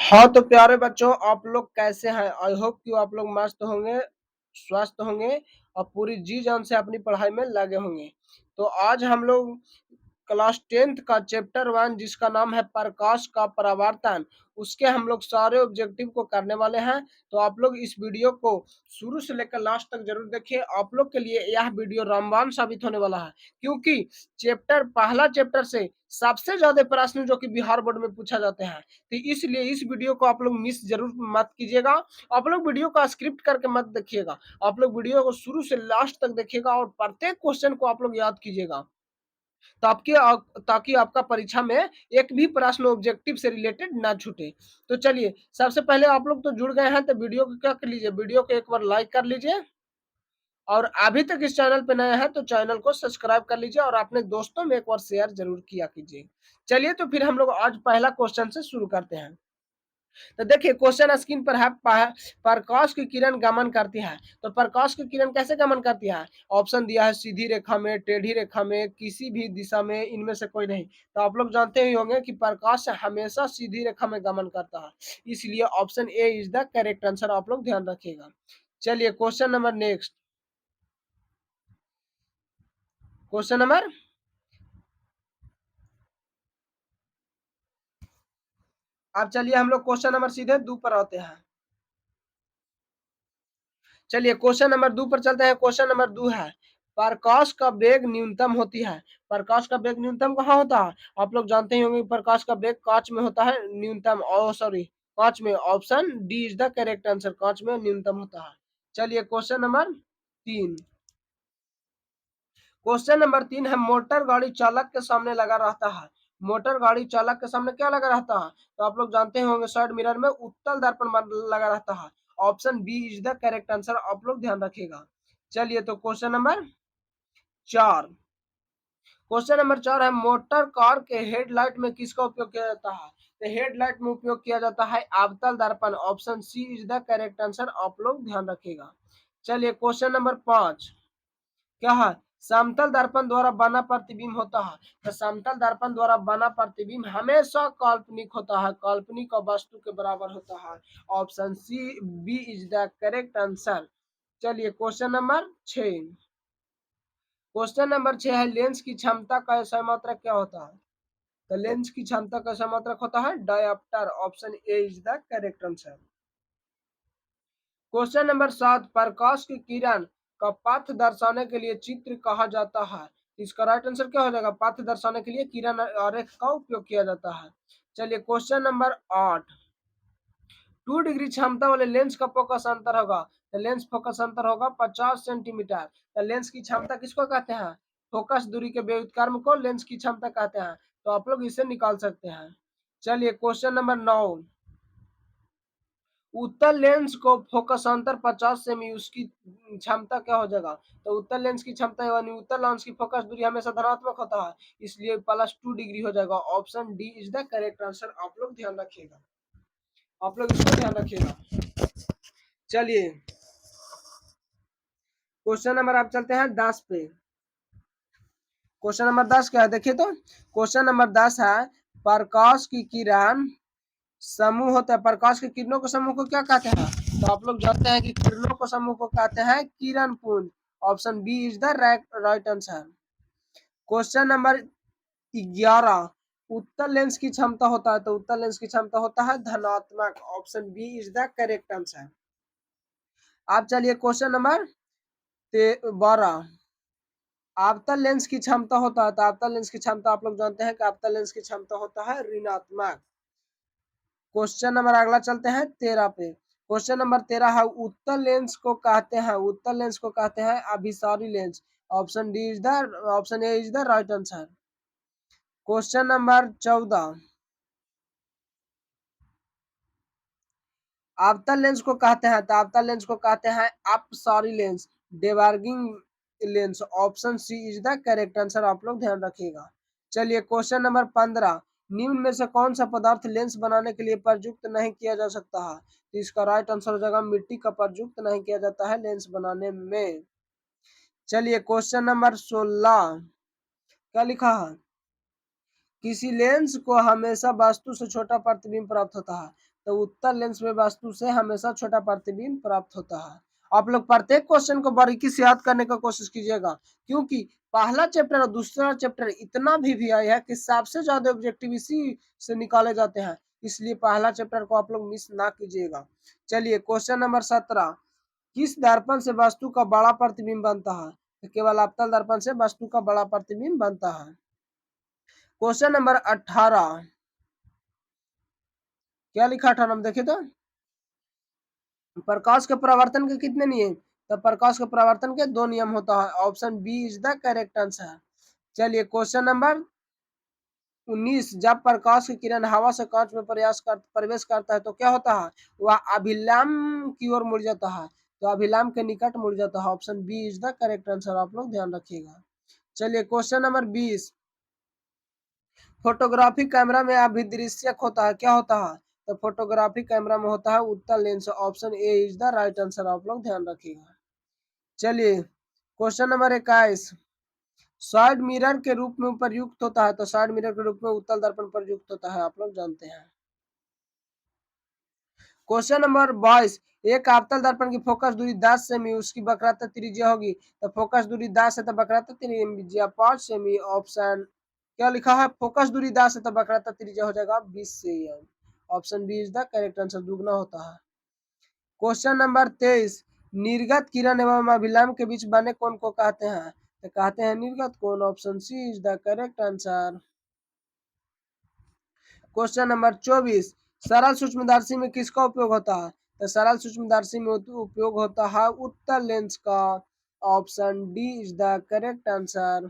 हाँ, तो प्यारे बच्चों आप लोग कैसे हैं? आई होप कि आप लोग मस्त होंगे, स्वस्थ होंगे और पूरी जी-जान से अपनी पढ़ाई में लगे होंगे। तो आज हम लोग क्लास 10th का चैप्टर 1 जिसका नाम है प्रकाश का परावर्तन, उसके हम लोग सारे ऑब्जेक्टिव को करने वाले हैं। तो आप लोग इस वीडियो को शुरू से लेकर लास्ट तक ज़रूर देखिए। आप लोग के लिए यह वीडियो रामबाण साबित होने वाला है, क्योंकि पहला चैप्टर से सबसे ज़्यादा प्रश्न जो कि बिहार बोर्ड में पूछा जाते हैं। तो इसलिए इस वीडियो को आप लोग मिस ज़रूर मत कीजिएगा। आप लोग वीडियो को स्क्रिप्ट करके मत देखिएगा। आप लोग वीडियो को शुरू से लास्ट तक देखिएगा और प्रत्येक क्वेश्चन को आप लोग याद कीजिएगा। ताकि आपका परीक्षा में एक भी प्रश्न ऑब्जेक्टिव से रिलेटेड ना छूटे। तो चलिए, सबसे पहले आप लोग तो जुड़ गए हैं तो वीडियो को क्या कर लीजिए, वीडियो को एक बार लाइक कर लीजिए और अभी तक इस चैनल पे नए हैं तो चैनल को सब्सक्राइब कर लीजिए और अपने दोस्तों में एक बार शेयर जरूर किया कीजिए। चलिए, तो फिर हम लोग आज पहला क्वेश्चन से शुरू करते हैं। तो देखिए, क्वेश्चन स्क्रीन पर है, प्रकाश की किरण गमन करती है। तो प्रकाश की किरण कैसे गमन करती है? ऑप्शन दिया है सीधी रेखा में, टेढ़ी रेखा में, किसी भी दिशा में, इनमें से कोई नहीं। तो आप लोग जानते ही होंगे कि प्रकाश हमेशा सीधी रेखा में गमन करता है, इसलिए option A is the correct answer. आप लोग ध्यान रखिएगा। चलिए, question number next. Question number, अब चलिए हम लोग क्वेश्चन नंबर सीधे 2 पर आते हैं। चलिए, क्वेश्चन नंबर 2 पर चलते हैं। क्वेश्चन नंबर 2 है, प्रकाश का वेग न्यूनतम होती है। प्रकाश का वेग न्यूनतम कहाँ होता है? आप लोग जानते ही होंगे प्रकाश का वेग कांच में होता है न्यूनतम, सॉरी, कांच में। Option D is the correct answer, कांच में न्यूनतम होता है। चलिए, क्वेश्चन नंबर 3। क्वेश्चन नंबर 3 है, मोटर गाड़ी चालक के सामने लगा रहता है। मोटर गाड़ी चालक के सामने क्या लगा रहता है? तो आप लोग जानते होंगे साइड मिरर में उत्तल दर्पण लगा रहता है। Option B is the correct answer. आप लोग ध्यान रखिएगा। चलिए, तो क्वेश्चन नंबर 4। क्वेश्चन नंबर 4 है, मोटर कार के हेडलाइट में किसका उपयोग किया जाता है? तो हेडलाइट में उपयोग किया जाता है अवतल दर्पण। Option C is the correct answer. आप लोग ध्यान रखिएगा। चलिए, क्वेश्चन नंबर 5 क्या है? समतल दर्पण द्वारा बना प्रतिबिंब होता है। तो समतल दर्पण द्वारा बना प्रतिबिंब हमेशा काल्पनिक होता है, काल्पनिक और वस्तु के बराबर होता है। Option C B is the correct answer. चलिए, क्वेश्चन नंबर 6। क्वेश्चन नंबर 6 है, लेंस की क्षमता का समात्रक क्या होता है? तो लेंस की क्षमता का समात्रक होता है dioptre. Option A is the correct answer. Question number 7, प्रकाश की किरण का पथ दर्शाने के लिए चित्र कहा जाता है। इसका राइट आंसर क्या हो जाएगा? पथ दर्शाने के लिए किरण आरेख का उपयोग किया जाता है। चलिए, क्वेश्चन नंबर 8, 2 डिग्री क्षमता वाले लेंस का फोकस अंतर होगा। तो लेंस फोकस अंतर होगा 50 सेंटीमीटर। तो लेंस की क्षमता किसको कहते हैं? फोकस दूरी के व्युत्क्रम को लेंस की क्षमता कहते हैं। तो आप लोग इसे निकाल सकते हैं। चलिए, क्वेश्चन नंबर 9, उत्तल लेंस को फोकस अंतर 50 सेमी, उसकी क्षमता क्या हो जाएगा? तो उत्तल लेंस की क्षमता यानी उत्तल लेंस की फोकस दूरी हमेशा धनात्मक होता है, इसलिए +2 डिग्री हो जाएगा। Option D is the correct answer. आप लोग ध्यान रखिएगा, आप लोग इसको ध्यान रखिएगा। चलिए, क्वेश्चन नंबर आप चलते हैं 10 पे। क्वेश्चन नंबर 10 क्या है देखिए तो। क्वेश्चन नंबर 10 है, प्रकाश की किरण समूह होता है। प्रकाश की किरणों के समूह को क्या कहते हैं? तो आप लोग जानते हैं कि किरणों को समूह को कहते हैं किरण पुंज। Option B is the right answer. Question number 11, उत्तल लेंस की क्षमता होता है। तो उत्तल लेंस की क्षमता होता है धनात्मक। Option B is the correct answer. आप चलिए, क्वेश्चन नंबर 12, आपतन लेंस की क्षमता होता है। तो आपतन लेंस की क्षमता आप लोग जानते हैं कि आपतन लेंस की क्षमता होता है ऋणात्मक। क्वेश्चन नंबर अगला चलते हैं 13 पे। क्वेश्चन नंबर 13 है, उत्तल लेंस को कहते हैं, उत्तल लेंस को कहते हैं अभिसारी lens. Option D is the option A is the right answer. Question number 14, आपतन लेंस को कहते हैं। तो आपतन लेंस को कहते हैं अपसारी lens, diverging lens. Option C is the correct answer. आप लोग ध्यान रखिएगा। चलिए, क्वेश्चन नंबर 15, निम्न में से कौन सा पदार्थ लेंस बनाने के लिए प्रयुक्त नहीं किया जा सकता है? तो इसका राइट आंसर हो जाएगा मिट्टी का प्रयुक्त नहीं किया जाता है लेंस बनाने में। चलिए, क्वेश्चन नंबर 16 क्या लिखा है? किसी लेंस को हमेशा वस्तु से छोटा प्रतिबिंब प्राप्त होता है। तो उत्तल लेंस में वस्तु से हमेशा छोटा प्रतिबिंब प्राप्त होता है। आप लोग प्रत्येक क्वेश्चन को बारीकी से याद करने का कोशिश कीजिएगा, क्योंकि पहला चैप्टर और दूसरा चैप्टर इतना भी आया है कि सबसे ज्यादा ऑब्जेक्टिव इसी से निकाले जाते हैं, इसलिए पहला चैप्टर को आप लोग मिस ना कीजिएगा। चलिए क्वेश्चन नंबर 17, किस दर्पण से वस्तु का बड़ा प्रतिबिंब बनता है? तो केवल अवतल दर्पण से वस्तु का बड़ा प्रतिबिंब बनता है। क्वेश्चन नंबर 18, क्या लिखा 18 में देखे तो, प्रकाश के परावर्तन के कितने नियम? तो प्रकाश के परावर्तन के 2 नियम होता है। Option B is the correct answer. चलिए क्वेश्चन नंबर 19, जब प्रकाश की किरण हवा से कांच में प्रवेश करता है तो क्या होता है? वह अभिलंब की ओर मुड़ जाता है, तो अभिलंब के निकट मुड़ जाता है। Option B is the correct answer, आप लोग ध्यान रखिएगा। चलिए क्वेश्चन नंबर 20, फोटोग्राफी कैमरा में अभिदृश्यक होता है, क्या होता है? तो फोटोग्राफी कैमरा में होता है उत्तल lens. Option A is the right answer, आप लोग ध्यान रखिएगा। चलिए क्वेश्चन नंबर 21, साइड मिरर के रूप में प्रयुक्त होता है, तो साइड मिरर के रूप में उत्तल दर्पण प्रयुक्त होता है, आप लोग जानते हैं। क्वेश्चन नंबर 22, एक अवतल दर्पण की फोकस दूरी 10 सेमी, उसकी वक्रता त्रिज्या होगी, तो फोकस दूरी 10 है तो वक्रता त्रिज्या 5 सेमी। ऑप्शन क्या लिखा है? फोकस दूरी 10 है तो वक्रता त्रिज्या हो जाएगा 20 सेमी। Option B is the correct answer, दुगना होता है। क्वेश्चन नंबर 23, निर्गत किरण एवं अभिलंब के बीच बने कोण को कहते हैं? तो कहते हैं निर्गत कोण। Option C is the correct answer. Question number 24, सरल सूक्ष्मदर्शी में किसका उपयोग होता है? तो सरल सूक्ष्मदर्शी में उपयोग होता है उत्तल लेंस का। Option D is the correct answer.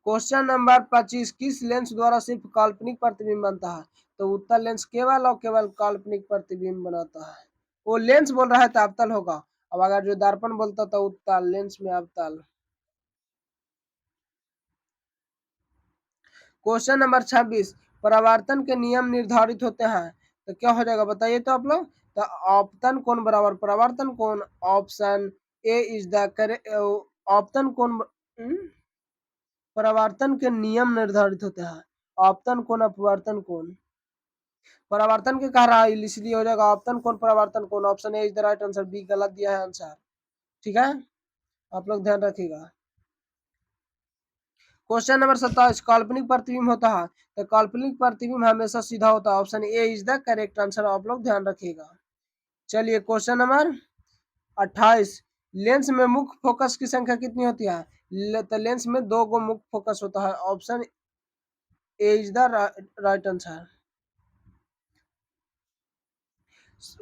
Question number 25, किस लेंस द्वारा सिर्फ काल्पनिक प्रतिबिंब बनता है? तो उत्तल लेंस केवल और केवल काल्पनिक प्रतिबिंब बनाता है। वो लेंस बोल रहा है तो अवतल होगा, अब अगर जो दर्पण बोलता तो उत्तल, लेंस में अवतल। क्वेश्चन नंबर 26, परावर्तन के नियम निर्धारित होते हैं, तो क्या हो जाएगा बताइए तो आप लोग। तो आपतन कोण बराबर परावर्तन कोण। Option A is the correct. आपतन कोण परावर्तन के नियम निर्धारित होते हैं, आपतन कोण अपवर्तन कोण। परावर्तन के कह रहा है इसलिए हो जाएगा आपतन कोण परावर्तन कोण। Option A is the right answer, B गलत दिया है आंसर। ठीक है, आप लोग ध्यान रखिएगा। क्वेश्चन नंबर 27, काल्पनिक प्रतिबिंब होता है, तो काल्पनिक प्रतिबिंब हमेशा सीधा होता है। Option A is the correct answer, आप लोग ध्यान रखिएगा। चलिए क्वेश्चन नंबर 28, लेंस में मुख्य फोकस की संख्या कितनी होती है? तो लेंस में 2 गो मुख्य फोकस होता है। Option A is the right answer.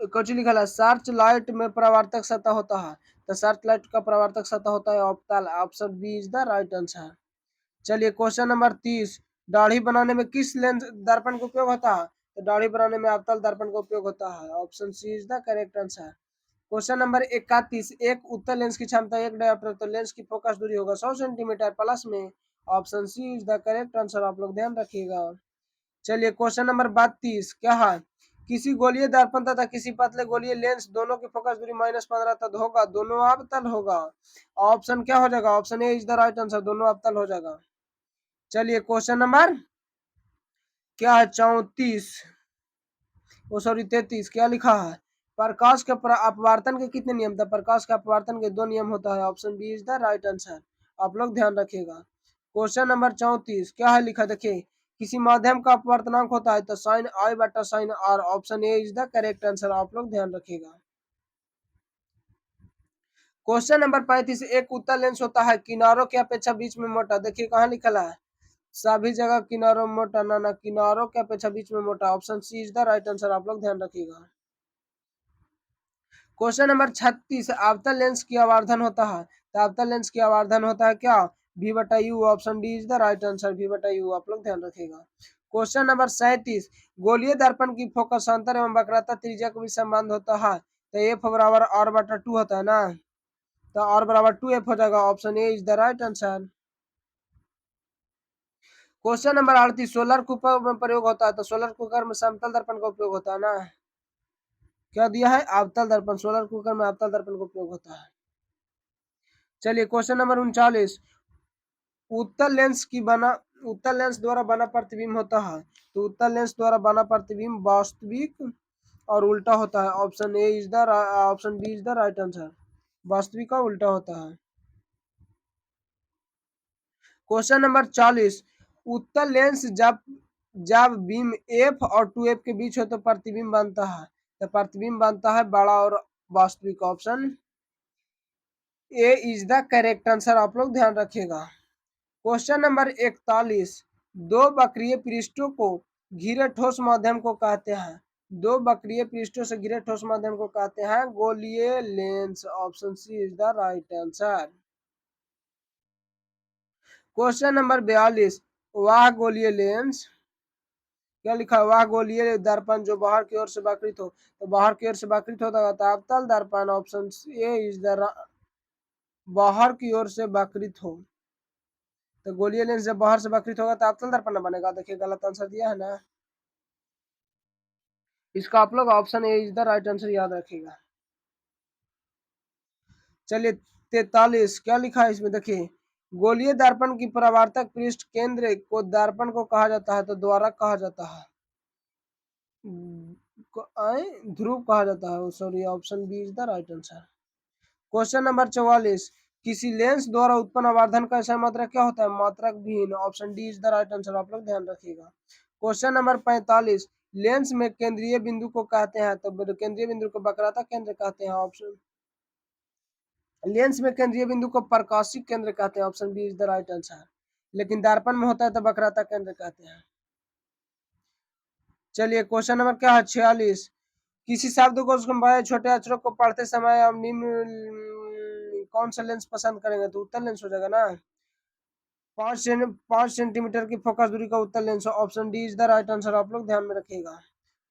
कुछ लिखा है, सर्च लाइट में परावर्तक सतह होता है, तो सर्च लाइट का परावर्तक सतह होता है ऑप्टल। Option B is the right answer. चलिए क्वेश्चन नंबर 30, दाढ़ी बनाने में किस लेंस दर्पण का उपयोग होता है? तो दाढ़ी बनाने में अवतल दर्पण का उपयोग होता है। Option C is the correct answer. Question number 31, एक उत्तल लेंस की क्षमता 1 डायोप्टर, तो लेंस की फोकस दूरी होगा 100 सेंटीमीटर प्लस में। Option C is the correct answer, आप लोग ध्यान रखिएगा। चलिए क्वेश्चन नंबर 32, क्या है? किसी गोलीय दर्पण तथा किसी पतले गोलीय लेंस दोनों की फोकस दूरी -15 तक होगा, दोनों अवतल होगा। ऑप्शन क्या हो जाएगा? Option A is the right answer, दोनों अवतल हो जाएगा। चलिए क्वेश्चन नंबर क्या है? 34, ओ सॉरी 33, क्या लिखा है? प्रकाश के अपवर्तन के कितने नियम? था प्रकाश के अपवर्तन के 2 नियम होता है। Option B is the right answer, आप लोग ध्यान रखिएगा। क्वेश्चन नंबर 34, क्या है लिखा देखिए, किसी माध्यम का अपवर्तनांक होता है, तो साइन आई बटा sine R. Option A is the correct answer, आप लोग ध्यान रखिएगा। क्वेश्चन नंबर 35, एक उत्तल लेंस होता है, किनारों की अपेक्षा बीच में मोटा। देखिए कहाँ लिखा है, सभी जगह किनारों में मोटा, ना किनारों की अपेक्षा बीच में मोटा। Option C is the right answer, आप लोग ध्यान रखिएगा। क्वेश्चन नंबर 36, अवतल लेंस की आवर्धन होता है, तो अवतल लेंस की आवर्धन होता है क्या? v बटा you. Option D is the right answer, v बटा यू, आप लोग ध्यान रखिएगा। क्वेश्चन नंबर 37, गोलीय दर्पण की फोकस अंतर एवं वक्रता त्रिज्या के बीच संबंध होता है, तो एफ बराबर आर बटा 2 होता है ना, तो आर बराबर 2f हो जाएगा। Option A is the right answer. Question number 38, solar cooker में प्रयोग होता है, तो सोलर कुकर में समतल दर्पण का उपयोग होता है ना, क्या दिया है? अवतल दर्पण, सोलर कुकर में अवतल दर्पण का उपयोग होता है। चलिए क्वेश्चन नंबर 39, उत्तल लेंस की बना उत्तल लेंस द्वारा बना प्रतिबिंब होता है, तो उत्तल लेंस द्वारा बना प्रतिबिंब वास्तविक और उल्टा होता है। Option B is the right answer. वास्तविक का उल्टा होता है। क्वेश्चन नंबर 40, उत्तल लेंस जब जब बीम एफ और 2f के बीच हो तो प्रतिबिंब बनता है, तो प्रतिबिंब बनता है बड़ा और वास्तविक। Option A is the correct answer, आप लोग ध्यान रखिएगा। क्वेश्चन नंबर 41, दो वक्रीय पृष्ठों को घिरे ठोस माध्यम को कहते हैं। दो वक्रीय पृष्ठों से घिरे ठोस माध्यम को कहते हैं गोलीय lens. Option C is the right answer. Question number 42, वाह गोलीय लेंस, क्या लिखा है? वाह गोलीय दर्पण जो बाहर की ओर से वक्रित हो, तो बाहर की ओर से वक्रित होता है अवतल दर्पण। ऑप्शन ए इज द बाहर की ओर से वक्रित हो, तो गोलीय लेंस जब बाहर से वक्रित होगा तो अवतल दर्पण बनेगा। देखिए गलत आंसर दिया है ना, इसका आप लोग option A is the right answer याद रखिएगा। चलिए 43, क्या लिखा है इसमें? देखिए गोलीय दर्पण की परावर्तक पृष्ठ केंद्र को दर्पण को कहा जाता है, तो द्वारक कहा जाता है, ध्रुव कहा जाता है। Sorry, option B is the right answer. Question number 44, किसी लेंस द्वारा उत्पन्न आवर्धन का ऐसा मात्रक क्या होता है? मात्रक भिन्न। Option D is the right answer, आप लोग ध्यान रखिएगा। क्वेश्चन नंबर 45, लेंस में केंद्रीय बिंदु को कहते हैं, तो केंद्रीय बिंदु को वक्रता केंद्र कहते हैं। ऑप्शन लेंस में केंद्रीय बिंदु को प्रकाशिक केंद्र कहते हैं। Option B is the right answer. लेकिन दर्पण में होता है तो वक्रता केंद्र कहते हैं। चलिए क्वेश्चन नंबर क्या है? 46, किसी शब्द को उसके बड़े छोटे अक्षरों को पढ़ते समय हम निम्न कौन सा लेंस पसंद करेंगे? तो उत्तल लेंस हो जाएगा ना। 5 सेंटीमीटर की फोकस दूरी का उत्तल lens. Option D is the right answer, आप लोग ध्यान में रखिएगा।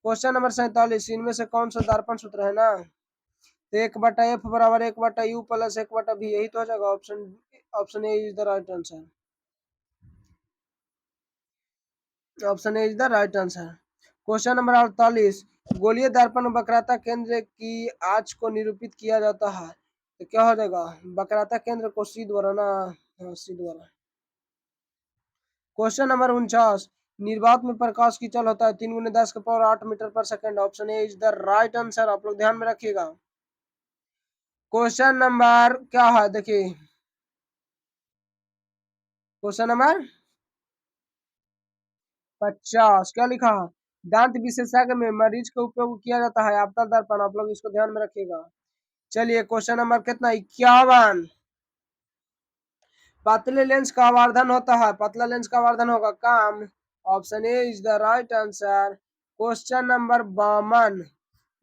क्वेश्चन नंबर 47, इनमें से कौन सा दर्पण सूत्र है ना? तो 1/f बराबर 1/u प्लस 1/v, यही तो हो जाएगा। Option A is the right answer. Option A is the right answer. Question number 48, गोलीय दर्पण वक्रता केंद्र की आंच को निरूपित किया जाता है, तो क्या हो जाएगा? वक्रता केंद्र को सी द्वारा ना, हाँ सी द्वारा। क्वेश्चन नंबर 49, निर्वात में प्रकाश की चल होता है 3 × 10⁸ मीटर पर second. Option A is the right answer, आप लोग ध्यान में रखिएगा। क्वेश्चन नंबर क्या है? देखिए क्वेश्चन नंबर 50, क्या लिखा है? दांत विशेषज्ञ में मरीज का उपयोग किया जाता है अवतल दर्पण, आप लोग इसको ध्यान में रखिएगा। चलिए क्वेश्चन नंबर कितना? 51, पतले लेंस का आवर्धन होता है, पतला लेंस का आवर्धन होगा कम। Option A is the right answer. Question number 52,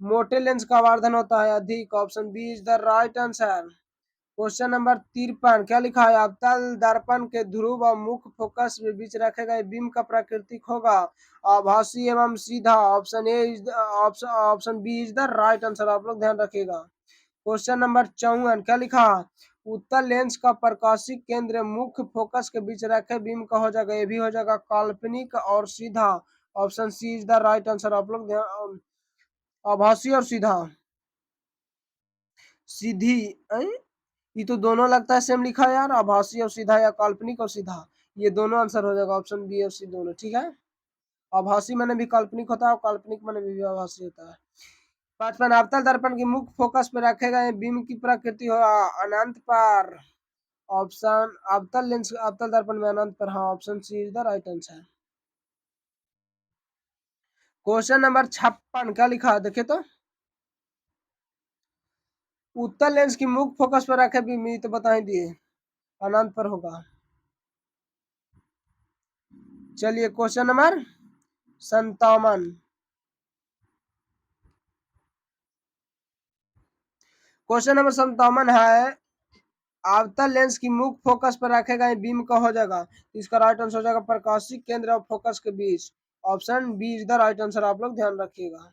मोटे लेंस का आवर्धन होता है अधिक। Option B is the right answer. Question number 53, क्या लिखा है? अवतल दर्पण के ध्रुव और मुख्य फोकस के बीच रखे गए बीम का प्राकृतिक होगा आभासी एवं सीधा। Option A is option B is the right answer, आप लोग ध्यान रखिएगा। क्वेश्चन नंबर 54, क्या लिखा? उत्तल लेंस का प्रकाशिक केंद्र मुख्य फोकस के बीच रखे बीम का हो जाएगा, ये भी हो जाएगा काल्पनिक और सीधा। Option C is the right answer, आप लोग ध्यान। आभासी और सीधा, सीधी, ये तो दोनों लगता है सेम लिखा है यार, आभासी और सीधा या काल्पनिक और सीधा, ये दोनों आंसर हो जाएगा। ऑप्शन बी और सी दोनों ठीक है। आभासी माने भी काल्पनिक होता है और काल्पनिक माने भी आभासी होता है। 55, अवतल दर्पण की मुख्य फोकस पर रखे गए बीम की प्रकृति हो अनंत पर। ऑप्शन अवतल लेंस अवतल दर्पण में अनंत पर, हाँ option C is the right answer. Question number 56, क्या लिखा है? देखिए तो उत्तल लेंस की मुख्य फोकस पर रखे बीम, तो बता ही दिए अनंत पर होगा। चलिए क्वेश्चन नंबर 57, क्वेश्चन नंबर 57 है, अवतल लेंस की मुख्य फोकस पर रखे गए बीम का हो जाएगा, तो इसका राइट आंसर हो जाएगा प्रकाशिक केंद्र और फोकस के बीच। Option B is the right answer, आप लोग ध्यान रखिएगा।